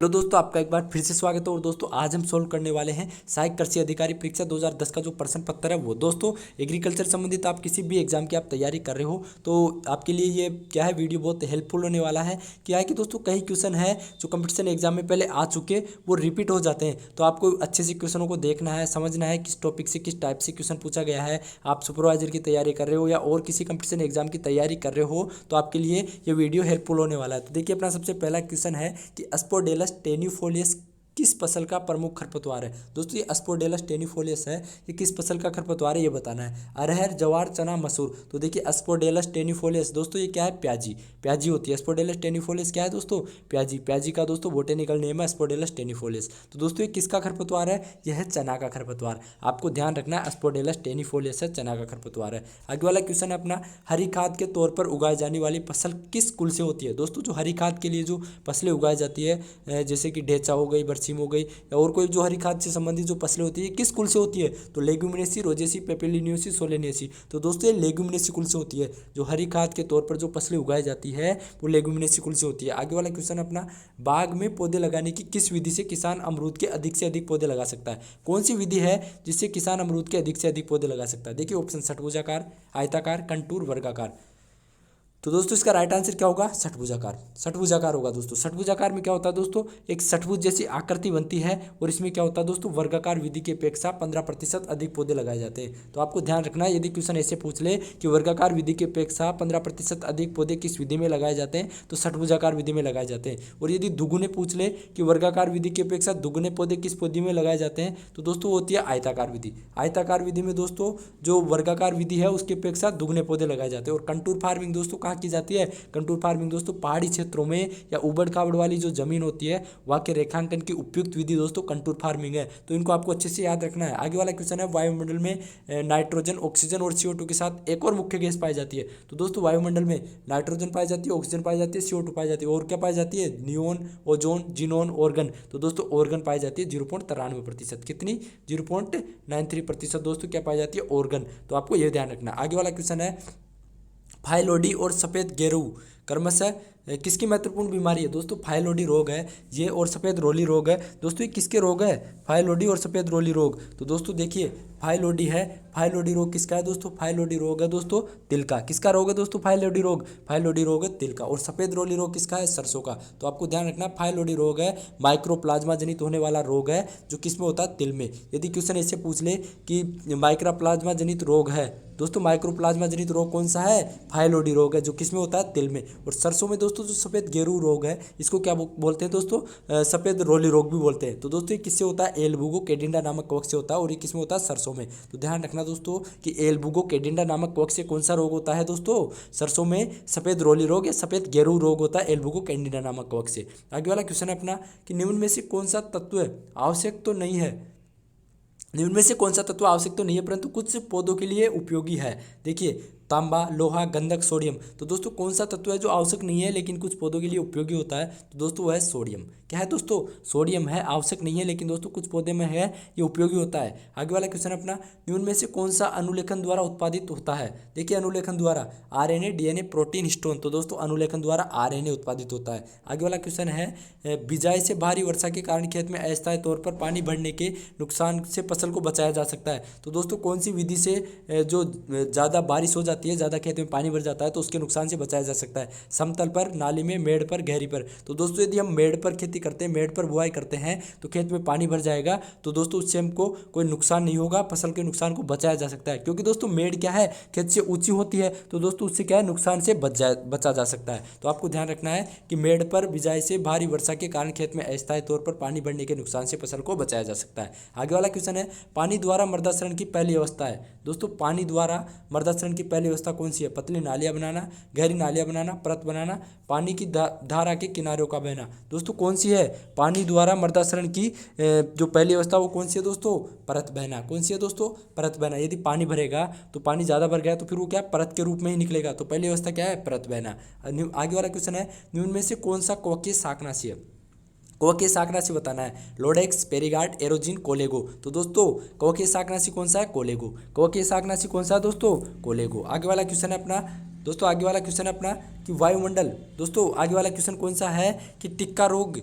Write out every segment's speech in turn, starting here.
Hello दोस्तों, आपका एक बार फिर से स्वागत है। और दोस्तों आज हम सोल्व करने वाले हैं सहायक कृषि अधिकारी परीक्षा 2010 का जो प्रश्न पत्र है वो। दोस्तों एग्रीकल्चर संबंधित आप किसी भी एग्जाम की आप तैयारी कर रहे हो तो आपके लिए ये क्या है, वीडियो बहुत हेल्पफुल होने वाला है। क्या है कि दोस्तों कई क्वेश्चन है जो कंपटीशन एग्जाम में पहले आ चुके वो रिपीट हो जाते हैं, तो आपको अच्छे से क्वेश्चनों को देखना है, समझना है किस टॉपिक से किस टाइप से क्वेश्चन पूछा गया है। आप सुपरवाइजर की तैयारी कर रहे हो या और किसी कंपटीशन एग्जाम की तैयारी कर रहे हो तो आपके लिए ये वीडियो हेल्पफुल होने वाला है। तो देखिए अपना सबसे पहला क्वेश्चन है कि स्पोडेलस टेन्यूफोलियस किस फसल का प्रमुख खरपतवार है। दोस्तों ये स्पोडेलस टेन्यूफोलियस है, ये किस फसल का खरपतवार है ये बताना है। अरहर, जवार, चना, मसूर। तो देखिए स्पोडेलस टेन्यूफोलियस दोस्तों ये क्या है, प्याजी। प्याजी होती है। स्पोडेलस टेन्यूफोलियस क्या है दोस्तों, प्याजी। प्याजी का दोस्तों बोटेनिकल नेम है स्पोडेलस टेन्यूफोलियस। तो दोस्तों ये किसका खरपतवार है, यह है चना का खरपतवार। आपको ध्यान रखना है स्पोडेलस टेन्यूफोलियस है, चना का खरपतवार है। आगे वाला क्वेश्चन है अपना, हरी खाद के तौर पर उगाई जाने वाली फसल किस कुल से होती है। दोस्तों जो हरी खाद के लिए जो फसलें उगाई जाती है जैसे कि ढेंचा हो गई, बरसीम हो गई या और कोई जो हरी खाद से संबंधित जो फसलें होती है किस कुल से होती है, तो लेग्यूमिनेसी, रोजेसी, पेपिलिनियोसी, सोलेनियसी। तो दोस्तों ये लेग्यूमिनेसी कुल से होती है। जो हरी खाद के तौर पर जो फसलें उगाई जाती है वो लेग्यूमिनेसी कुल से होती है। आगे वाला क्वेश्चन अपना, बाग में पौधे लगाने की किस विधि से किसान अमरूद के अधिक से अधिक पौधे लगा सकता है। कौन सी विधि है जिससे किसान अमरूद के अधिक से अधिक पौधे लगा सकता है। देखिए ऑप्शन षटभुजाकार, आयताकार, कंटूर, वर्गाकार। तो दोस्तों इसका राइट आंसर क्या होगा, षटभुजाकार। षटभुजाकार होगा दोस्तों। षटभुजाकार में क्या होता है दोस्तों, एक षटभुज जैसी आकृति बनती है और इसमें क्या होता है दोस्तों, वर्गाकार विधि की अपेक्षा 15% अधिक पौधे लगाए जाते हैं। तो आपको ध्यान रखना है, यदि क्वेश्चन ऐसे पूछ ले कि वर्गाकार विधि की अपेक्षा 15% अधिक पौधे किस विधि में लगाए जाते हैं तो षटभुजाकार विधि में लगाए जाते हैं। और यदि दुगुने पूछ ले कि वर्गाकार विधि की अपेक्षा दुगुने पौधे किस पौधे में लगाए जाते हैं तो दोस्तों वो होती है आयताकार विधि। आयताकार विधि में दोस्तों जो वर्गाकार विधि है उसकी अपेक्षा दुगने पौधे लगाए जाते हैं। और कंटूर फार्मिंग दोस्तों कहाँ की जाती है, कंटूर फार्मिंग दोस्तों पहाड़ी क्षेत्रों में या उबड़ खाबड़ वाली जो जमीन होती है वहाँ के रेखांकन की उपयुक्त विधि दोस्तों कंटूर फार्मिंग है। तो इनको आपको अच्छे से याद रखना है। आगे वाला क्वेश्चन है, वायुमंडल में नाइट्रोजन, ऑक्सीजन और CO2 के साथ एक और मुख्य गैस पाई जाती है। तो दोस्तों वायुमंडल में नाइट्रोजन पाई जाती है, ऑक्सीजन पाई जाती है, CO2 पाई जाती है और क्या पाई जाती है, नियोन, ओजोन, जिनोन, ऑर्गन। तो दोस्तों ऑर्गन पाई जाती है 0.93%। कितनी, 0.93% दोस्तों क्या पाई जाती है, ऑर्गन। तो आपको यह ध्यान रखना। आगे वाला क्वेश्चन है, फाइलोडी और सफ़ेद गेरू क्रमशः किसकी महत्वपूर्ण बीमारी है। दोस्तों फाइलोडी रोग है ये और सफ़ेद रोली रोग है। दोस्तों ये किसके रोग है, फाइलोडी और सफ़ेद रोली रोग। तो दोस्तों देखिए फाइलोडी है, फाइलोडी रोग किसका है दोस्तों, फाइलोडी रोग है दोस्तों तिल का। किसका रोग है दोस्तों, फाइलोडी रोग। फाइलोडी रोग है तिल का। और सफ़ेद रोली रोग किसका है, सरसों का। तो आपको ध्यान रखना फाइलोडी रोग है माइक्रोप्लाज्मा जनित होने वाला रोग है जो किस में होता है, तिल में। यदि क्वेश्चन ऐसे पूछ ले कि माइक्रोप्लाज्मा जनित रोग है दोस्तों, माइक्रोप्लाज्मा जनित रोग कौन सा है, फाइलोडी रोग है जो किस में होता है, तिल में। और सरसों में दोस्तों जो सफ़ेद गेरू रोग है इसको क्या बोलते हैं दोस्तों, सफ़ेद रोली रोग भी बोलते हैं। तो दोस्तों ये किससे होता है, एलबुगो कैडिंडा नामक कवक से होता है और ये किसमें होता है, सरसों में। तो ध्यान रखना दोस्तों कि एलबुगो कैडिंडा नामक कवक से कौन सा रोग होता है दोस्तों, सरसों में सफ़ेद रोली रोग या सफ़ेद गेरू रोग होता है एलबुगो कैडिंडा नामक कवक से। आगे वाला क्वेश्चन है अपना कि निम्न में से कौन सा तत्व आवश्यक तो नहीं है, निम्न में से कौन सा तत्व आवश्यक तो नहीं है परंतु कुछ पौधों के लिए उपयोगी है। देखिए तांबा, लोहा, गंधक, सोडियम। तो दोस्तों कौन सा तत्व है जो आवश्यक नहीं है लेकिन कुछ पौधों के लिए उपयोगी होता है, तो दोस्तों वह है सोडियम। क्या है दोस्तों, सोडियम है, आवश्यक नहीं है लेकिन दोस्तों कुछ पौधे में है, ये उपयोगी होता है। आगे वाला क्वेश्चन अपना, निम्न में से कौन सा अनुलेखन द्वारा उत्पादित होता है। देखिए अनुलेखन द्वारा RNA, DNA, प्रोटीन, हिस्टोन। तो दोस्तों अनुलेखन द्वारा RNA उत्पादित होता है। आगे वाला क्वेश्चन है, बिजाई से भारी वर्षा के कारण खेत में अस्थायी तौर पर पानी बढ़ने के नुकसान से फसल को बचाया जा सकता है। तो दोस्तों कौन सी विधि से जो ज़्यादा बारिश हो जाती है, ज़्यादा खेत में पानी भर जाता है तो उसके नुकसान से बचाया जा सकता है, समतल पर, नाली में, मेड़ पर, गहरी पर। तो दोस्तों यदि हम मेड़ पर खेती करते हैं, मेड़ पर बुआई करते हैं तो खेत में पानी भर जाएगा तो दोस्तों उससे हमको कोई नुकसान नहीं होगा, फसल के नुकसान को बचाया जा सकता है। क्योंकि दोस्तों मेड़ क्या है, खेत से ऊंची होती है तो दोस्तों उससे क्या है, नुकसान से बचा जा सकता है। तो आपको ध्यान रखना है कि मेड़ पर बिजाई से भारी वर्षा के कारण खेत में अस्थायी तौर पर पानी बढ़ने के नुकसान से फसल को बचाया जा सकता है। आगे वाला क्वेश्चन है, पानी द्वारा मृदाशरण की पहली अवस्था है। दोस्तों पानी द्वारा मृदाशरण की पहली अवस्था कौन सी है, पतली नालियाँ बनाना, गहरी नालियाँ बनाना, परत बनाना, पानी की धारा के किनारों का बहना। दोस्तों कौन सी है, पानी द्वारा मृदाशरण की जो पहली अवस्था वो कौन सी है दोस्तों, परत बहना। कौन सी है दोस्तों, परत बहना। यदि पानी भरेगा तो पानी ज़्यादा भर गया तो फिर वो क्या, परत के रूप में ही निकलेगा। तो पहली अवस्था क्या है, परत बहना। आगे वाला क्वेश्चन है, निम्न में से कौन सा कवकीय शाकनाशी है। कवकीय शाकनाशी बताना है, लोडेक्स, पेरिगार्ड, एरोजिन, कोलेगो। तो दोस्तों कवकीय शाकनाशी कौन सा है, कोलेगो। कवकीय शाकनाशी कौन सा है दोस्तों, कोलेगो। आगे वाला क्वेश्चन है अपना दोस्तों, आगे वाला क्वेश्चन है अपना कि वायुमंडल। दोस्तों आगे वाला क्वेश्चन कौन सा है कि टिक्का रोग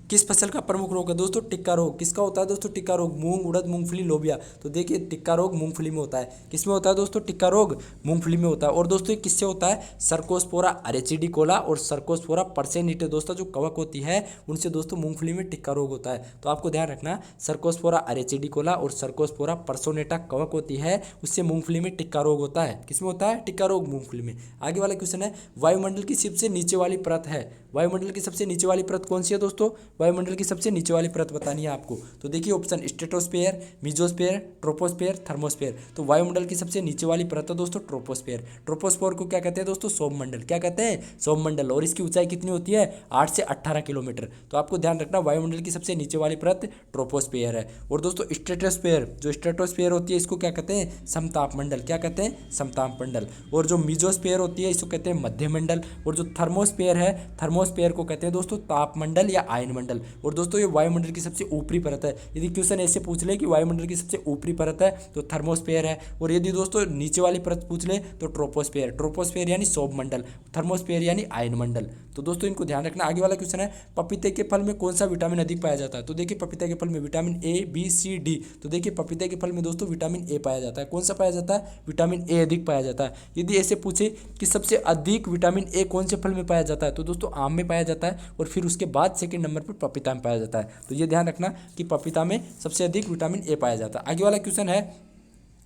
किस फसल का प्रमुख रोग है दोस्तों? टिक्का रोग। किसका होता है दोस्तों? टिक्का रोग। मूंग, उड़द, मूंगफली, लोबिया। तो देखिए टिक्का रोग मूंगफली में होता है। किसमें होता है दोस्तों? टिक्का रोग मूंगफली में होता है। और दोस्तों ये किससे होता है? सर्कोस्पोरा अरेचिडिकोला और सर्कोस्पोरा पर्सेनिटे दोस्तों जो कवक होती है उनसे दोस्तों मूंगफली में टिक्का रोग होता है। तो आपको ध्यान रखना, सर्कोस्पोरा अरेचिडिकोला और सर्कोस्पोरा पर्सोनेटा कवक होती है, उससे मूंगफली में टिक्का रोग होता है। किसमें होता है? टिक्का रोग मूंगफली में। आगे वाला क्वेश्चन है, वायुमंडल की सबसे नीचे वाली परत है। वायुमंडल की सबसे नीचे वाली परत कौन सी है दोस्तों? वायुमंडल की सबसे नीचे वाली परत बतानी है आपको। तो देखिए option stratosphere, mesosphere, troposphere, thermosphere. तो वायुमंडल की सबसे नीचे वाली परत है दोस्तों ट्रोपोस्फेयर। ट्रोपोस्फेयर को क्या कहते हैं दोस्तों? सौरमंडल। क्या कहते हैं? सौरमंडल। और इसकी ऊंचाई कितनी होती है? 8 से 18 किलोमीटर। तो आपको ध्यान रखना, वायुमंडल की सबसे नीचे वाली परत ट्रोपोस्फेयर है। और दोस्तों स्ट्रेटोस्फेयर, जो स्ट्रेटोस्फेयर होती है इसको क्या कहते हैं? समताप मंडल। क्या कहते हैं? समताप मंडल। और जो मीजोस्फेयर होती है इसको कहते हैं मध्य मंडल। और जो थर्मोस्फेयर है, थर्मोस्फेयर को कहते हैं दोस्तों तापमंडल या आयन मंडल। और दोस्तों ये वायुमंडल की सबसे ऊपरी परत है। यदि क्वेश्चन ऐसे पूछ ले कि वायुमंडल की सबसे ऊपरी परत है तो थर्मोस्फेयर है। और यदि दोस्तों नीचे वाली परत पूछ ले तो ट्रोपोस्फेयर। ट्रोपोस्फेयर यानी सौरमंडल, थर्मोस्फेयर यानी आयन मंडल। तो दोस्तों इनको ध्यान रखना। आगे वाला क्वेश्चन है, पपीते के फल में कौन सा विटामिन अधिक पाया जाता है? तो देखिए पपीते के फल में vitamin A, B, C, D. तो देखिए पपीते के फल में दोस्तों विटामिन ए पाया जाता है। कौन सा पाया जाता है? विटामिन ए अधिक पाया जाता है। यदि ऐसे पूछे कि सबसे अधिक विटामिन ए कौन से फल में पाया जाता है तो दोस्तों आम में पाया जाता है। और फिर उसके बाद सेकंड नंबर पर पपीता में पाया जाता है। तो ये ध्यान रखना कि पपीता में सबसे अधिक विटामिन ए पाया जाता है। आगे वाला क्वेश्चन है,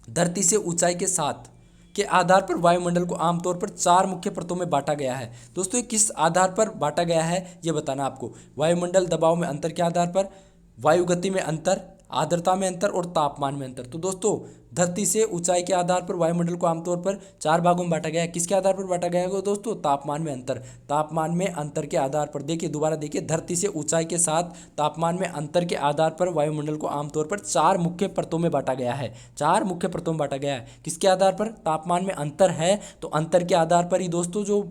धरती से ऊंचाई के साथ के आधार पर वायुमंडल को आमतौर पर 4 मुख्य परतों में बांटा गया है। दोस्तों ये किस आधार पर बांटा गया है ये बताना आपको। वायुमंडल दबाव में अंतर के आधार पर, वायु गति में अंतर, आर्द्रता में अंतर और तापमान में अंतर। तो दोस्तों धरती से ऊंचाई के आधार पर वायुमंडल को आमतौर पर 4 भागों में बांटा गया है। किसके आधार पर बांटा गया है दोस्तों? तापमान में अंतर। तापमान में अंतर के आधार पर, देखिए दोबारा देखिए, धरती से ऊंचाई के साथ तापमान में अंतर के आधार पर वायुमंडल को आमतौर पर 4 मुख्य परतों में बांटा गया है। 4 मुख्य परतों में बांटा गया है। किसके आधार पर? तापमान में अंतर है तो अंतर के आधार पर ही दोस्तों जो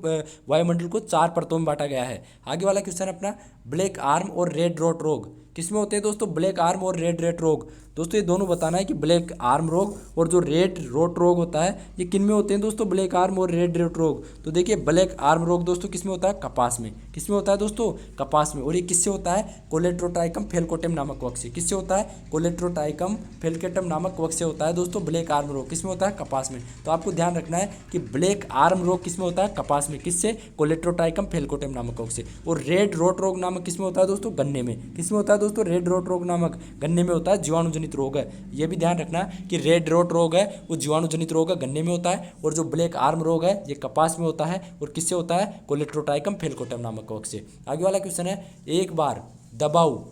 वायुमंडल को 4 परतों में बांटा गया है। आगे वाला क्वेश्चन अपना, ब्लैक आर्म और रेड रोट रोग किसमें होते हैं दोस्तों? ब्लैक आर्म और रेड रेट रोग। दोस्तों ये दोनों बताना है कि ब्लैक आर्म रोग और जो रेड रोट रोग होता है ये किन में होते हैं दोस्तों? ब्लैक आर्म और रेड रोट रोग। तो देखिए ब्लैक आर्म रोग दोस्तों किसमें होता है? कपास में। किसमें होता है दोस्तों? कपास में। और ये किससे होता है? कोलेट्रोट्राइकम फेलकोटेम नामक कवक से। किससे होता है? कोलेट्रोट्राइकम फेलकोटेम नामक कवक से होता है दोस्तों ब्लैक आर्म रोग। किसमें होता है? कपास में। तो आपको ध्यान रखना है कि ब्लैक आर्म रोग किसमें होता है? कपास में। किससे? कोलेट्रोट्राइकम फेलकोटेम नामक कवक से। और रेड रोट रोग नामक किसमें होता है दोस्तों? गन्ने में। किसमें होता है दोस्तों? रेड रोट रोग नामक गन्ने में होता है, जीवाणुजनित रोग है। ये भी ध्यान रखना कि रेड रोट रोग है वो जीवाणुजनित रोग है, गन्ने में होता है। और जो ब्लैक आर्म रोग है ये कपास में होता है। और किससे होता है? कोलेट्रोट्राइकम फेलकोटेम नामक कवक से। आगे वाला क्वेश्चन है, एक बार दबाव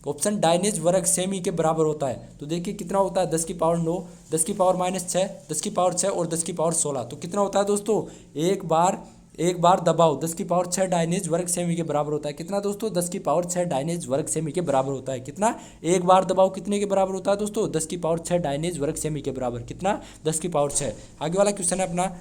ऑप्शन डायनेज वर्ग सेमी के बराबर होता है। तो देखिए कितना होता है? 10 की पावर 9, 10 की पावर -6, 10 की पावर 6 और 10 की पावर 16। तो कितना होता है दोस्तों? एक बार दबाव 10 की पावर 6 डायनेज वर्ग सेमी के बराबर होता है। कितना दोस्तों? 10 की पावर 6 डायनेज वर्ग सेमी के बराबर होता है। कितना? एक बार दबाव कितने के बराबर होता है दोस्तों? 10 की पावर 6 डायनेज वर्ग सेमी के बराबर। कितना? 10 की पावर 6। आगे वाला क्वेश्चन है अपना,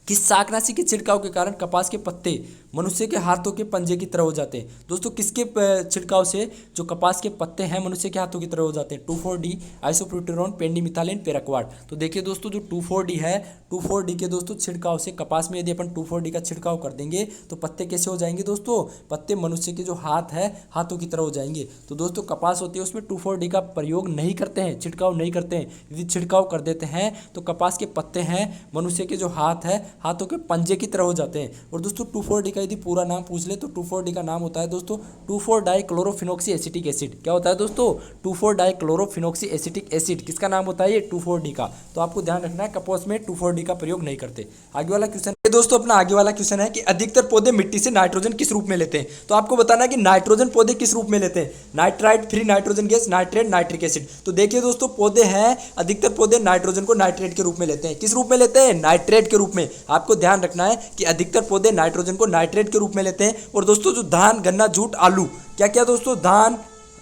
किस शाकनाशी के छिड़काव के कारण कपास के पत्ते मनुष्य के हाथों के पंजे की तरह हो जाते हैं? दोस्तों किसके छिड़काव से जो कपास के पत्ते हैं मनुष्य के हाथों की तरह हो जाते हैं? 2,4-D, आइसोप्रोटेरोन, पेंडिमिथालिन, पेराक्वाट। तो देखिए दोस्तों जो 2,4-D है, 2,4-D के दोस्तों छिड़काव से कपास में यदि अपन 2,4-D का छिड़काव कर देंगे तो पत्ते कैसे हो जाएंगे दोस्तों? पत्ते मनुष्य के जो हाथ है हाथों की तरह हो जाएंगे। तो दोस्तों कपास होती है उसमें 2,4-D का प्रयोग नहीं करते हैं, छिड़काव नहीं करते हैं। यदि छिड़काव कर देते हैं तो कपास के पत्ते हैं मनुष्य के जो हाथ है हाथों के पंजे की तरह हो जाते हैं। और दोस्तों 2,4-D का यदि पूरा नाम पूछ ले तो 2,4-D का नाम होता है दोस्तों 2,4-डाइक्लोरोफिनॉक्सी एसिटिक एसिड। क्या होता है दोस्तों? 2,4-डाइक्लोरोफिनॉक्सी एसिटिक एसिड। किसका नाम होता है ये? 2,4-D का। तो आपको ध्यान रखना है कपास में 2,4-D का प्रयोग नहीं करते। आगे वाला क्वेश्चन दोस्तों अपना आगे वाला क्वेश्चन है कि अधिकतर पौधे मिट्टी से नाइट्रोजन किस रूप में लेते हैं? तो आपको बताना है कि नाइट्रोजन पौधे किस रूप में लेते हैं? Nitrite, free nitrogen gas, nitrate, nitric acid. तो देखिए दोस्तों पौधे हैं, अधिकतर पौधे नाइट्रोजन को नाइट्रेट के रूप में लेते हैं। किस रूप में लेते हैं? नाइट्रेट के रूप में। आपको ध्यान रखना है कि अधिकतर पौधे नाइट्रोजन को नाइट्रेट के रूप में लेते हैं। और दोस्तों जो धान, गन्ना, जूट, आलू, क्या क्या दोस्तों?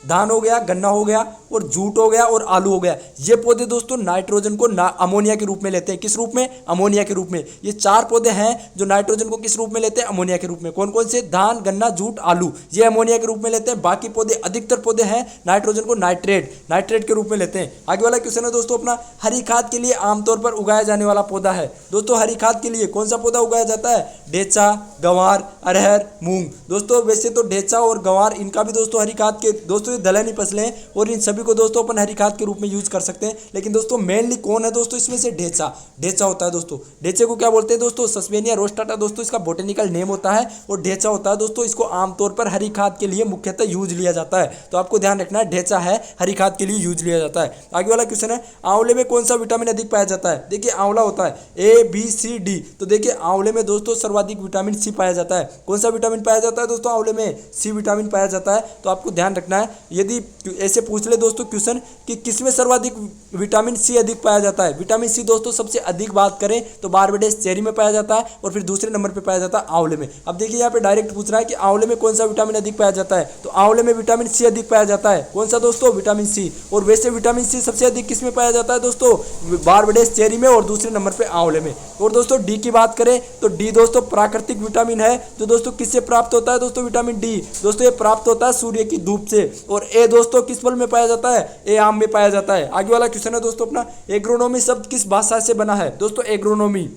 धान हो गया, गन्ना हो गया और जूट हो गया और आलू हो गया, ये पौधे दोस्तों नाइट्रोजन को अमोनिया के रूप में लेते हैं। किस रूप में? अमोनिया के रूप में। ये 4 पौधे हैं जो नाइट्रोजन को किस रूप में लेते हैं? अमोनिया के रूप में। कौन कौन से? धान, गन्ना, जूट, आलू, ये अमोनिया के रूप में लेते हैं। बाकी पौधे, अधिकतर पौधे हैं नाइट्रोजन को नाइट्रेट के रूप में लेते हैं। आगे वाला क्वेश्चन है दोस्तों अपना, हरी खाद के लिए आमतौर पर उगाया जाने वाला पौधा है। दोस्तों हरी खाद के लिए कौन सा पौधा उगाया जाता है? ढेंचा, गंवार, अरहर, मूंग। दोस्तों वैसे तो ढेंचा और गंवार इनका भी दोस्तों हरी खाद के दोस्तों ये दलहनी फसलें हैं और इन सभी को दोस्तों अपन हरी खाद के रूप में यूज कर सकते हैं। लेकिन दोस्तों मेनली कौन है दोस्तों इसमें से? ढेंचा होता है दोस्तों। ढेंचे को क्या बोलते हैं दोस्तों? सस्पेनिया रोस्टाटा दोस्तों इसका बोटेनिकल नेम होता है और ढेंचा होता है दोस्तों। इसको आमतौर पर हरी खाद के लिए मुख्यतः यूज लिया जाता है, तो आपको ध्यान रखना है ढेंचा है, हरी खाद के लिए यूज लिया जाता है। आगे वाला क्वेश्चन है, आंवले में कौन सा विटामिन अधिक पाया जाता है? देखिए आंवला होता है ABCD, तो देखिए आंवले में दोस्तों सर्वाधिक विटामिन सी पाया जाता है। कौन सा विटामिन पाया जाता है दोस्तों? आंवले में सी विटामिन पाया जाता है। तो आपको ध्यान रखना है, यदि ऐसे पूछ ले दोस्तों क्वेश्चन कि किसमें सर्वाधिक विटामिन सी अधिक पाया जाता है, विटामिन सी दोस्तों सबसे अधिक बात करें तो बारबेडेस चेरी में पाया जाता है और फिर दूसरे नंबर पे पाया जाता है आंवले में। अब देखिए यहाँ पे डायरेक्ट पूछ रहा है कि आंवले में कौन सा विटामिन अधिक पाया जाता है, तो आंवले में विटामिन सी अधिक पाया जाता है। कौन सा दोस्तों? Vitamin C. और वैसे विटामिन सी सबसे अधिक किसमें पाया जाता है दोस्तों? बारबेडेस चेरी में और दूसरे नंबर पे आंवले में। और दोस्तों डी की बात करें तो डी दोस्तों प्राकृतिक विटामिन है, जो दोस्तों किससे प्राप्त होता है दोस्तों? विटामिन डी दोस्तों ये प्राप्त होता है सूर्य की धूप से। और ए दोस्तों किस फल में पाया जाता है? ए आम में पाया जाता है। आगे वाला क्वेश्चन है दोस्तों अपना, एग्रोनॉमी शब्द किस भाषा से बना है? दोस्तों एग्रोनॉमी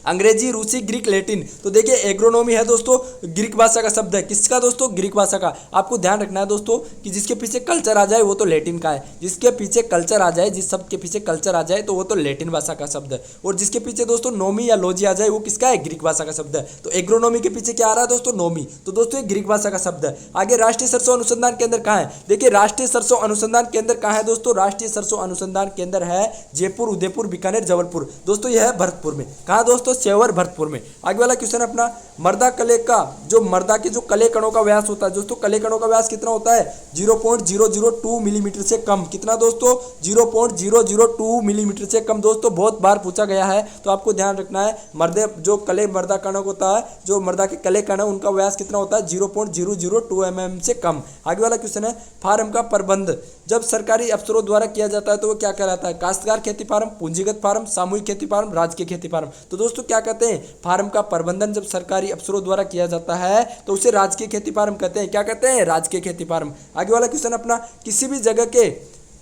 अंग्रेजी, रूसी, ग्रीक, लैटिन। तो देखिए एग्रोनॉमी है दोस्तों ग्रीक भाषा का शब्द है। किसका दोस्तों? ग्रीक भाषा का। आपको ध्यान रखना है दोस्तों कि जिसके पीछे कल्चर आ जाए वो तो लैटिन का है, जिसके पीछे कल्चर आ जाए, जिस शब्द के पीछे कल्चर आ जाए तो वो तो लैटिन भाषा का शब्द है, और जिसके पीछे दोस्तों नोमी या लॉजी आ जाए वो किसका है? ग्रीक भाषा का शब्द है। तो एग्रोनॉमी के पीछे क्या आ रहा है दोस्तों? नोमी। तो दोस्तों ये ग्रीक भाषा का शब्द है। आगे राष्ट्रीय सरसों अनुसंधान केंद्र कहाँ है? देखिए राष्ट्रीय सरसों अनुसंधान केंद्र कहाँ है दोस्तों? राष्ट्रीय सरसों अनुसंधान केंद्र है जयपुर, उदयपुर, बीकानेर, जबलपुर। दोस्तों यह है भरतपुर में। कहाँ दोस्तों? सेवर, भरतपुर में। आगे वाला क्वेश्चन अपना, मर्दा कले का जो मर्दा के जो कले कणों का व्यास होता है दोस्तों, कले कणों का व्यास कितना होता है? 0.002 मिलीमीटर से कम। कितना दोस्तों? 0.002 मिलीमीटर से कम। दोस्तों बहुत बार पूछा गया है, तो आपको ध्यान रखना है, जो कले मर्दा कणों होता है, जो मर्दा के कले कण उनका व्यास कितना होता है? 0.002 mm से कम। आगे वाला क्वेश्चन है, फार्म का प्रबंध जब सरकारी अफसरों द्वारा किया जाता है तो वो क्या कहलाता है? काश्तकार खेती फार्म, पूंजीगत फार्म, सामूहिक खेती फार्म, राजकीय खेती फार्म। तो दोस्तों क्या कहते हैं? फार्म का प्रबंधन जब सरकारी अफसरों द्वारा किया जाता है तो उसे राजकीय खेती फार्म कहते हैं। क्या कहते हैं? राजकीय खेती फार्म। आगे वाला क्वेश्चन अपना, किसी भी जगह के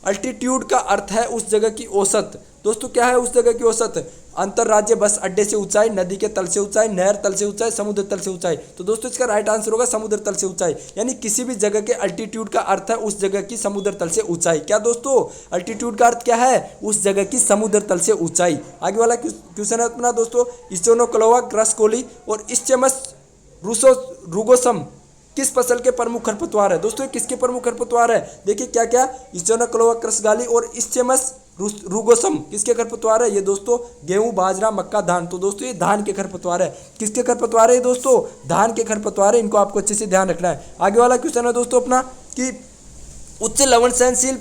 अल्टीट्यूड का अर्थ है उस जगह की औसत। दोस्तों क्या है उस जगह की औसत? अंतरराज्य बस अड्डे से ऊंचाई, नदी के तल से ऊंचाई, नहर तल से ऊंचाई, समुद्र तल से ऊंचाई। तो दोस्तों इसका राइट आंसर होगा समुद्र तल से ऊंचाई। यानी किसी भी जगह के अल्टीट्यूड का अर्थ है उस जगह की समुद्र तल से ऊंचाई। क्या दोस्तों? अल्टीट्यूड का अर्थ क्या है? उस जगह की समुद्र तल से ऊंचाई। आगे वाला क्वेश्चन है अपना दोस्तों, स्टेनोक्लोआ क्रसकोली और स्टेमस रुगोसम किस फसल के प्रमुख खरपतवार है? दोस्तों किसके प्रमुख खरपतवार है? देखिए क्या क्या, स्टेनोक्लोआ क्रसगाली और स्टेमस रुगोसम किसके खरपतवार है? ये दोस्तों गेहूं, बाजरा, मक्का, धान। तो दोस्तों ये धान के खरपतवार है। किसके खरपतवार है ये दोस्तों? धान के खरपतवार है। इनको आपको अच्छे से ध्यान रखना है। आगे वाला क्वेश्चन है दोस्तों अपना कि उच्च लवण सहनशील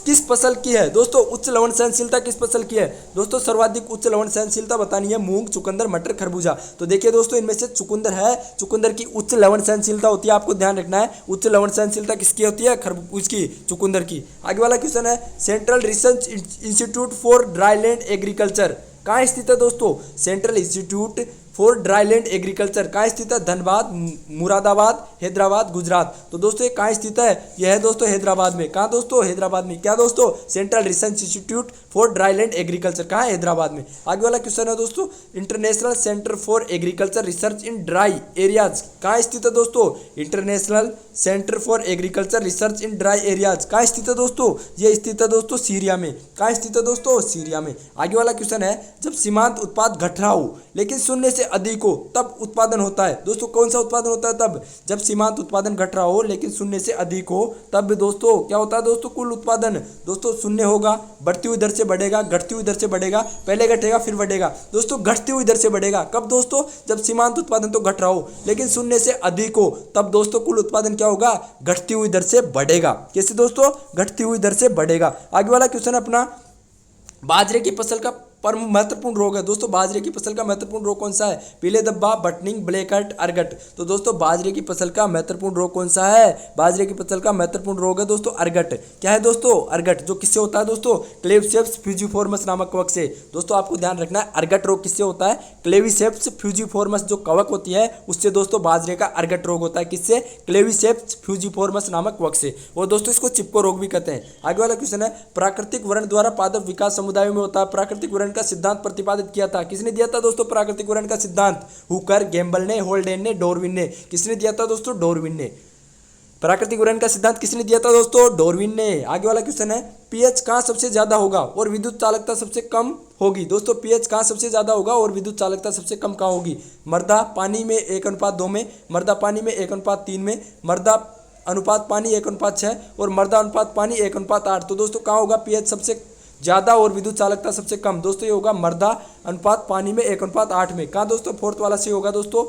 किस फसल की है? दोस्तों उच्च लवण सहनशीलता किस फसल की है? दोस्तों सर्वाधिक उच्च लवण सहनशीलता बतानी है मूंग, चुकंदर, मटर, खरबूजा। तो देखिए दोस्तों इनमें से चुकंदर है, चुकंदर की उच्च लवण सहनशीलता होती है। आपको ध्यान रखना है उच्च लवण सहनशीलता किसकी होती है? खरबूज की, चुकंदर की। आगे वाला क्वेश्चन है, central research institute for dryland agriculture कहाँ स्थित है दोस्तों? Central institute for dryland agriculture कहाँ स्थित है? धनबाद, मुरादाबाद, हैदराबाद, गुजरात। तो दोस्तों ये कहाँ स्थित है? यह है दोस्तों हैदराबाद में। कहाँ दोस्तों? हैदराबाद में। क्या दोस्तों? Central research institute for dryland agriculture कहाँ है? हैदराबाद में। आगे वाला क्वेश्चन है दोस्तों, international centre for agriculture research in dry areas कहाँ स्थित है दोस्तों? International centre for agriculture research in dry areas कहाँ स्थित है दोस्तों? ये स्थित है दोस्तों सीरिया में। कहाँ स्थित है दोस्तों? सीरिया में। आगे वाला क्वेश्चन है, जब सीमांत उत्पाद घट रहा हो लेकिन शून्य से अधिक हो तब उत्पादन होता है। दोस्तों कौन सा उत्पादन होता है तब? जब सीमांत उत्पादन घट रहा हो लेकिन शून्य से अधिक हो तब दोस्तों क्या होता है दोस्तों? कुल उत्पादन दोस्तों शून्य होगा, बढ़ती हुई दर से बढ़ेगा, घटती हुई दर से बढ़ेगा, पहले घटेगा फिर बढ़ेगा। दोस्तों घटती हुई दर से बढ़ेगा। कब दोस्तों? जब सीमांत उत्पादन तो घट रहा हो लेकिन शून्य से अधिक हो, तब दोस्तों कुल उत्पादन क्या होगा? घटती हुई दर से बढ़ेगा। कैसे दोस्तों? घटती हुई दर से बढ़ेगा। आगे वाला क्वेश्चन अपना, बाजरे की फसल का पर महत्वपूर्ण रोग है दोस्तों बाजरे की फसल का महत्वपूर्ण रोग कौन सा है? पीले धब्बा, बटनिंग, ब्लैक हेड, अरगट। तो दोस्तों बाजरे की फसल का महत्वपूर्ण रोग कौन सा है? बाजरे की फसल का महत्वपूर्ण रोग है दोस्तों अरगट। क्या है दोस्तों? अरगट। जो किससे होता है दोस्तों? क्लेविसेप्स फ्यूजिफॉर्मस नामक कवक से। दोस्तों आपको ध्यान रखना है अरगट रोग किससे होता है? क्लेविसेप्स फ्यूजिफॉर्मस जो कवक होती है उससे दोस्तों बाजरे का अरगट रोग होता है। किससे? क्लेविसेप्स फ्यूजिफॉर्मस नामक कवक से। और दोस्तों इसको चिपको रोग भी कहते हैं। आगे वाला क्वेश्चन है, प्राकृतिक वर्ण द्वारा पादप विकास समुदायों में होता है। प्राकृतिक वर्ण का सिद्धांत प्रतिपादित किया था। किसने दिया था दोस्तों प्राकृतिक वर्ण का सिद्धांत? हुकर, गैम्बल ने, होल्डेन ने, डार्विन ने। किसने दिया था दोस्तों? डार्विन ने। प्राकृतिक वर्ण का सिद्धांत किसने दिया था दोस्तों? डार्विन ने। आगे वाला क्वेश्चन है, पीएच कहाँ सबसे ज्यादा होगा और विद्युत चालकता सबसे कम होगी? दोस्तों पीएच कहाँ सबसे ज्यादा होगा और विद्युत चालकता सबसे कम कहाँ होगी? मृदा पानी में 1:2 में, मृदा पानी में 1:3 में, मृदा अनुपात पानी 1:6 और मृदा अनुपात पानी 1:8। तो दोस्तों कहाँ होगा पीएच सबसे ज्यादा और विद्युत चालकता सबसे कम? दोस्तों ये होगा मृदा अनुपात पानी में 1:8 में। कहाँ दोस्तों? फोर्थ वाला से होगा दोस्तों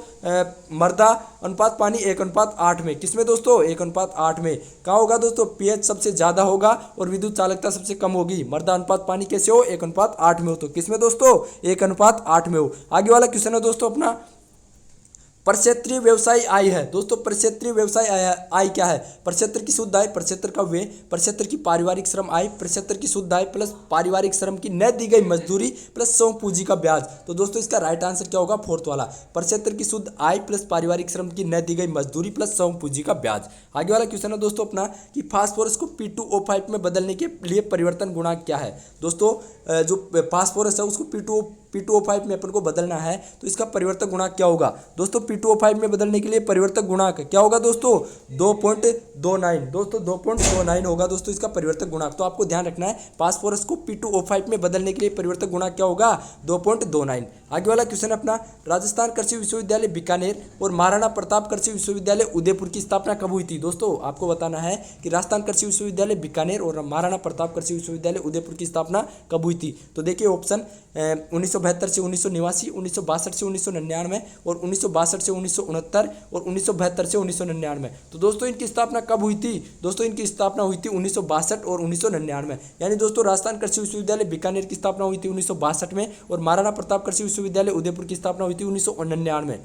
मृदा अनुपात पानी 1:8 में। किसमें दोस्तों? 1:8 में। कहाँ होगा दोस्तों? पीएच सबसे ज्यादा होगा और विद्युत चालकता सबसे कम होगी। मृदा अनुपात पानी कैसे हो? 1:8 में हो। तो किसमें दोस्तों? 1:8 में हो। आगे वाला क्वेश्चन है दोस्तों अपना, प्रक्षेत्रीय व्यवसाय आय है। दोस्तों प्रक्षेत्रीय व्यवसाय आय क्या है? प्रक्षेत्र की शुद्ध आय, प्रक्षेत्र का व्यय, प्रक्षेत्र की पारिवारिक श्रम आय, प्रक्षेत्र की शुद्ध आय प्लस पारिवारिक श्रम की न दी गई मजदूरी प्लस सम पूंजी का ब्याज। तो दोस्तों इसका राइट आंसर क्या होगा? फोर्थ वाला, प्रक्षेत्र की शुद्ध आय प्लस पारिवारिक श्रम की न दी गई मजदूरी प्लस सम पूंजी का ब्याज। आगे वाला क्वेश्चन है दोस्तों अपना कि फास्फोरस को P2O5 में बदलने के लिए परिवर्तन गुणांक क्या है? दोस्तों जो फास्फोरस है उसको P2O5 में अपन को बदलना है तो इसका परिवर्तक गुणांक क्या होगा? दोस्तों P2O5 में बदलने के लिए परिवर्तक गुणांक क्या होगा दोस्तों? 2.29। दोस्तों 2.29 होगा दोस्तों इसका परिवर्तक गुणांक। तो आपको ध्यान रखना है फास्फोरस को P2O5 में बदलने के लिए परिवर्तक गुणांक क्या होगा? 2.29। आगे वाला क्वेश्चन अपना, राजस्थान कृषि विश्वविद्यालय बीकानेर और महाराणा प्रताप कृषि विश्वविद्यालय उदयपुर की स्थापना कब हुई थी? दोस्तों आपको बताना है कि राजस्थान कृषि विश्वविद्यालय बीकानेर और महाराणा प्रताप कृषि विश्वविद्यालय उदयपुर की स्थापना कब हुई थी? तो देखिए ऑप्शन 1972 से 1989, 1962 से 1999 और 1962 से 1969 और 1972 से 1999। तो दोस्तों इनकी स्थापना कब हुई थी? दोस्तों इनकी स्थापना हुई थी 1962 और 1999। यानी दोस्तों राजस्थान कृषि विश्वविद्यालय बीकानेर की स्थापना हुई थी 1962 में और महाराणा प्रताप कृषि विश्वविद्यालय उदयपुर की स्थापना हुई थी 1999।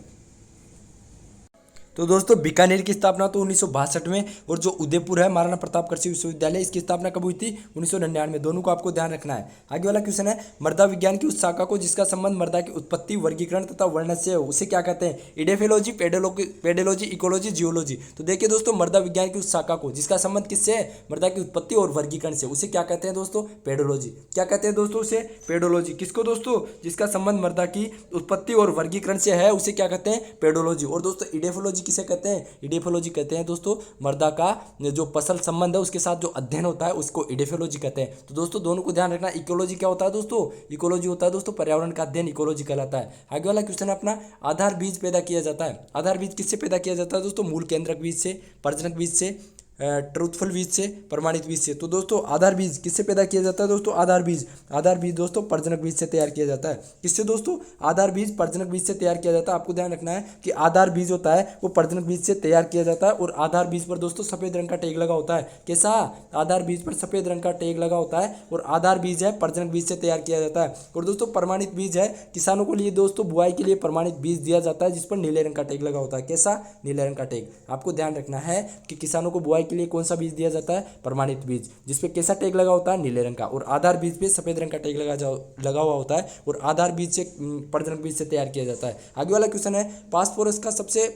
तो दोस्तों बीकानेर की स्थापना तो 1962 में और जो उदयपुर है महाराणा प्रताप कृषि विश्वविद्यालय इसकी स्थापना कब हुई थी? 1999। दोनों को आपको ध्यान रखना है। आगे वाला क्वेश्चन है, मृदा विज्ञान की उस शाखा को जिसका संबंध मृदा की उत्पत्ति, वर्गीकरण तथा वर्णन से है उसे क्या कहते हैं? Edaphology, pedology, ecology, geology. तो देखिए दोस्तों मृदा विज्ञान की उस शाखा को जिसका संबंध किससे है? मृदा की उत्पत्ति और वर्गीकरण से, उसे क्या कहते हैं दोस्तों? पेडोलॉजी। क्या कहते हैं दोस्तों उसे? पेडोलॉजी। किसको दोस्तों? जिसका संबंध मृदा की उत्पत्ति और वर्गीकरण से है उसे क्या कहते हैं? पेडोलॉजी। और दोस्तों इडेफोलॉजी किसे कहते हैं? इडेफोलॉजी कहते हैं दोस्तों मृदा का जो फसल संबंध है उसके साथ जो अध्ययन होता है उसको इडेफोलॉजी कहते हैं। तो दोस्तों दोनों को ध्यान रखना। इकोलॉजी क्या होता है दोस्तों? इकोलॉजी होता है दोस्तों पर्यावरण का अध्ययन, इकोलॉजी कहलाता है। आगे वाला क्वेश्चन है अपना, आधार बीज पैदा किया जाता है। आधार बीज किससे पैदा किया जाता है दोस्तों? मूल केंद्रक बीज से, प्रजनक बीज से, ट्रूथफुल बीज से, प्रमाणित बीज से। तो दोस्तों आधार बीज किससे पैदा किया जाता है दोस्तों? आधार बीज दोस्तों प्रजनक बीज से तैयार किया जाता है। किससे दोस्तों? आधार बीज प्रजनक बीज से तैयार किया जाता है। आपको ध्यान रखना है कि आधार बीज होता है वो प्रजनक बीज से तैयार किया जाता है और आधार बीज पर दोस्तों सफेद रंग का टैग लगा होता है। कैसा? आधार बीज पर सफेद रंग का टैग लगा होता है और आधार बीज है प्रजनक बीज से तैयार किया जाता है। और दोस्तों प्रमाणित बीज है किसानों को लिए दोस्तों बुआई के लिए प्रमाणित बीज दिया जाता है जिस पर नीले रंग का टैग लगा होता है। कैसा? नीले रंग का टैग। आपको ध्यान रखना है कि किसानों को बुआई के लिए कौन सा बीज दिया जाता है? प्रमाणित बीज, जिसपे कैसा टैग लगा होता है? नीले रंग का। और आधार बीज पे सफेद रंग का टैग लगा हुआ होता है और आधार बीज से प्रजनक बीज से तैयार किया जाता है। आगे वाला क्वेश्चन है, फास्फोरस का सबसे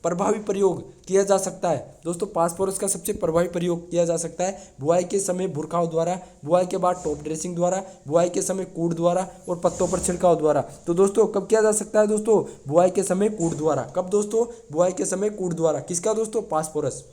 प्रभावी प्रयोग किया जा सकता है। दोस्तों फास्फोरस का सबसे प्रभावी प्रयोग किया जा सकता है बुआई के समय भुरखाव द्वारा, बुआई के बाद टॉप ड्रेसिंग द्वारा, बुआई के समय कूड़ द्वारा और पत्तों पर छिड़काव द्वारा। तो दोस्तों कब किया जा सकता है दोस्तों? बुआई के समय कूड़ द्वारा। कब दोस्तों? बुआई के समय कूड़ द्वारा। किसका दोस्तों? फास्फोरस।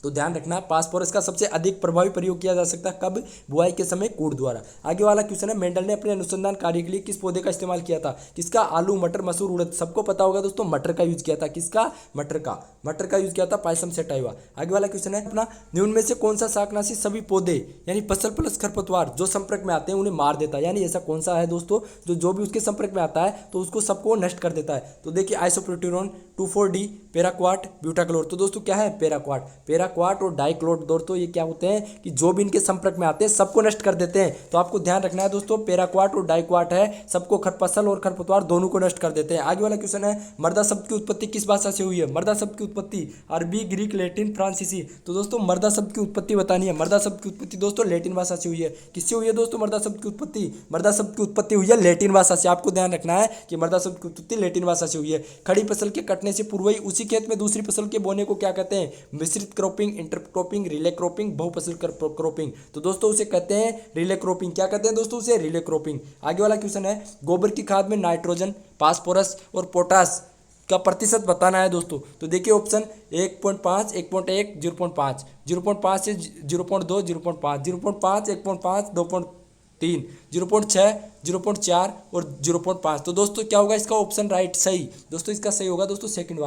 तो ध्यान रखना फास्फोरस का सबसे अधिक प्रभावी प्रयोग किया जा सकता है कब? बुआई के समय कूड़ द्वारा। आगे वाला क्वेश्चन है, मेंडल ने अपने अनुसंधान कार्य के लिए किस पौधे का इस्तेमाल किया था? किसका? आलू, मटर, मसूर, उड़द। सबको पता होगा दोस्तों मटर का यूज किया था। किसका? मटर का यूज किया था, पायसम सेटाइवा। आगे वाला क्वेश्चन है अपना, निम्न में से कौन सा शाकनाशी सभी पौधे यानी फसल प्लस खरपतवार जो संपर्क में आते हैं उन्हें मार देता है? यानी ऐसा कौन सा है दोस्तों जो भी उसके संपर्क में आता है तो उसको सबको नष्ट कर देता है? तो देखिए आइसोप्रोट्यूरॉन, 2,4-D, पैराक्वाट, ब्यूटाक्लोर। तो दोस्तों क्या है पैराक्वाट, पैराक्वाट और डाइक्लोर दोस्तों ये क्या होते हैं कि जो भी इनके संपर्क में आते हैं सबको नष्ट कर देते हैं। तो आपको ध्यान रखना है दोस्तों, पैराक्वाट और डाइक्वाट है सबको खरपतल और खरपतवार दोनों को नष्ट कर देते हैं। आगे वाला क्वेश्चन है मर्दा शब्द की उत्पत्ति किस भाषा से हुई है। मर्दा शब्द की उत्पत्ति अरबी, ग्रीक, लैटिन, फ्रांसीसी। तो दोस्तों मर्दा शब्द की उत्पत्ति बतानी है। मर्दा शब्द की उत्पत्ति दोस्तों लैटिन भाषा से हुई है। किससे हुई है दोस्तों मर्दा शब्द की उत्पत्ति? मर्दा शब्द की उत्पत्ति हुई है लैटिन भाषा से। आपको ध्यान रखना है कि मर्दा शब्द की उत्पत्ति लैटिन भाषा से हुई है। खड़ी फसल के कटने से पूर्व ही उसी खेत में दूसरी फसल के बोने को क्या कहते हैं? मिश्रित क्रॉपिंग, इंटरक्रॉपिंग, रिले क्रॉपिंग, बहुफसल क्रॉपिंग। तो दोस्तों उसे कहते हैं रिले क्रॉपिंग। क्या कहते हैं दोस्तों उसे? Relay cropping. आगे वाला क्वेश्चन है गोबर की खाद में नाइट्रोजन, फास्फोरस और पोटास का प्रतिशत बताना है दोस्तों। तो देखिए ऑप्शन 1.5, 1.1, 0.5, 0.5 से 0.2, 0.5, 0.5, 1.5, 2.3, 0.6, 0.4 और 0.5। तो दोस्तों क्या होगा इसका ऑप्शन राइट सही? दोस्तों इसका सही होगा दोस्तों सेकंड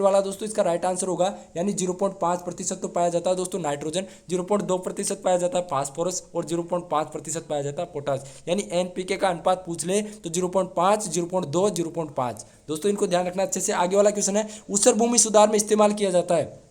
वाला दोस्तों इसका राइट आंसर होगा। यानी 0.5% तो पाया जाता है दोस्तों नाइट्रोजन, 0.2% पाया जाता है फास्फोरस और 0.5% पाया जाता है पोटास। यानी एनपीके का अनुपात पूछ ले तो 0.5, 0.2, 0.5। दोस्तों इनको ध्यान रखना अच्छे से। आगे वाला क्वेश्चन है ऊसर भूमि सुधार में इस्तेमाल किया जाता है।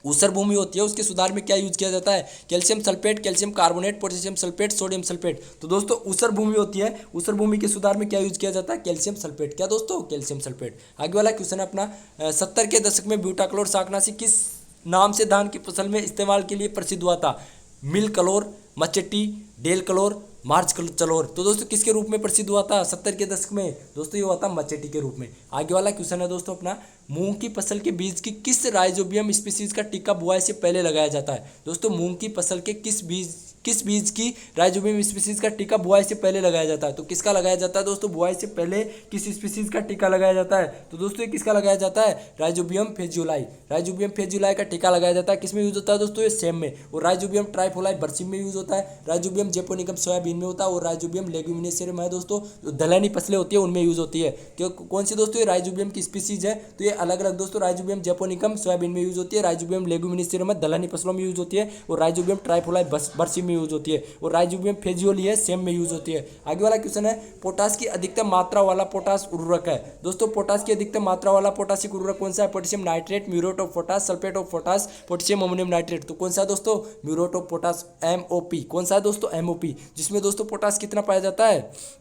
ऊसर भूमि होती है उसके सुधार में क्या यूज किया जाता है? Calcium sulphate, calcium carbonate, potassium sulphate, sodium sulphate. तो दोस्तों ऊसर भूमि होती है, ऊसर भूमि के सुधार में क्या यूज किया जाता है? Calcium sulphate. क्या दोस्तों? Calcium sulphate. आगे वाला क्वेश्चन है अपना 70 के दशक में ब्यूटाक्लोर शाकनाशी किस नाम से धान की फसल में इस्तेमाल के लिए प्रसिद्ध हुआ था? मिल कलोर, मचेटी, डेल कलोर, मार्च चलोर। तो दोस्तों किसके रूप में प्रसिद्ध हुआ था 70 के दशक में? दोस्तों ये हुआ था मचेटी के रूप में। आगे वाला क्वेश्चन है दोस्तों अपना मूंग की फसल के बीज की किस राइजोबियम स्पीसीज का टीका बुआई से पहले लगाया जाता है? दोस्तों मूंग की फसल के किस बीज की राइजोबियम स्पीसीज का टीका बुआई से पहले लगाया जाता है? तो किसका लगाया जाता है दोस्तों बुआई से पहले किस स्पीसीज का टीका लगाया जाता है? तो दोस्तों ये किसका लगाया जाता है? राइजोबियम फेजुलाई। राइजोबियम फेजुलाई का टीका लगाया जाता है। किसमें यूज होता है दोस्तों? ये सेम में। और राइजोबियम ट्राइफोलाई बरसीम में यूज होता है। राइजोबियम जेपोनिकम सोयाबीन में होता है। और राइजोबियम लेग्यूमिनेसियम है दोस्तों, जो दलहनी फसलें होती है उनमें यूज होती है। कौन सी दोस्तों? ये राइजोबियम की स्पीसीज है। तो ये अलग अलग दोस्तों राइजोबियम जेपोनिकम सोयाबीन में यूज होती है, राइजोबियम लेग्यूमिनेसियम दलहनी फसलों में यूज होती है, और राइजोबियम ट्राइफोलाई बरसीम में यूज होती है, और राइजोबियम फेजियोली है सेम में यूज होती है। आगे वाला क्वेश्चन है पोटास की अधिकतम मात्रा वाला पोटास उर्वरक है। दोस्तों पोटास की अधिकतम मात्रा वाला पोटासिक उर्वरक कौन सा है? Potassium nitrate, muriate of potash, sulphate of potash, potassium ammonium nitrate. तो कौन सा है दोस्तों? Muriate of potash, MOP। कौन सा है दोस्तों? MOP। जिसमें दोस्तों पोटास कितना पाया जाता है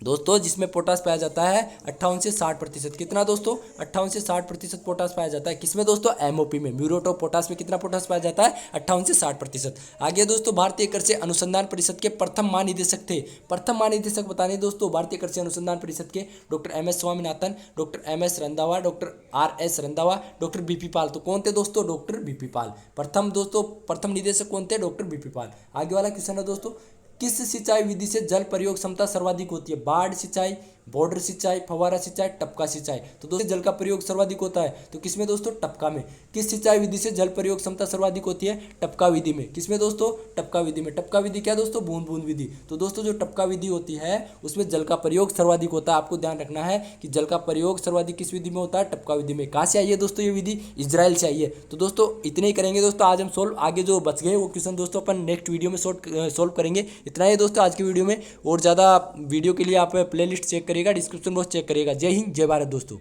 दोस्तों? जिसमें पोटास पाया जाता है 58 से 60%। कितना दोस्तों? 58 से 60% पोटास पाया जाता है। किसमें दोस्तों? MOP में। म्यूरेट ऑफ पोटास में कितना पोटास पाया जाता है? 58 से 60%। आगे दोस्तों भारतीय कृषि अनुसंधान परिषद के प्रथम महानिदेशक थे। प्रथम महानिदेशक बताने दोस्तों भारतीय कृषि अनुसंधान परिषद के doctor MS Swaminathan, doctor MS Randhawa, doctor RS Randhawa, doctor BP पाल। तो कौन थे दोस्तों? डॉक्टर BP पाल। प्रथम दोस्तों प्रथम निदेशक कौन थे? डॉक्टर BP पाल। आगे वाला क्वेश्चन है दोस्तों किस सिंचाई विधि से जल प्रयोग क्षमता सर्वाधिक होती है? बाढ़ सिंचाई, बॉर्डर सिंचाई, फव्वारा सिंचाई, टपका सिंचाई। तो दोस्तों जल का प्रयोग सर्वाधिक होता है तो किसमें दोस्तों? टपका में। किस सिंचाई विधि से जल प्रयोग क्षमता सर्वाधिक होती है? टपका विधि में। किसमें दोस्तों? टपका विधि में। टपका विधि क्या दोस्तों? बूंद बूंद विधि। तो दोस्तों जो टपका विधि होती है उसमें जल का प्रयोग सर्वाधिक होता है। आपको ध्यान रखना है कि जल का प्रयोग सर्वाधिक किस विधि में होता है? टपका विधि में। कहाँ से आई है दोस्तों ये विधि? इजराइल से आई है। तो दोस्तों इतने ही करेंगे दोस्तों आज हम सोल्व। आगे जो बच गए वो क्वेश्चन दोस्तों अपन नेक्स्ट वीडियो में सोल्व करेंगे। इतना ही दोस्तों आज की वीडियो में। और ज़्यादा वीडियो के लिए आप प्लेलिस्ट चेक करिएगा, डिस्क्रिप्शन बॉक्स चेक करिएगा। जय हिंद, जय भारत दोस्तों।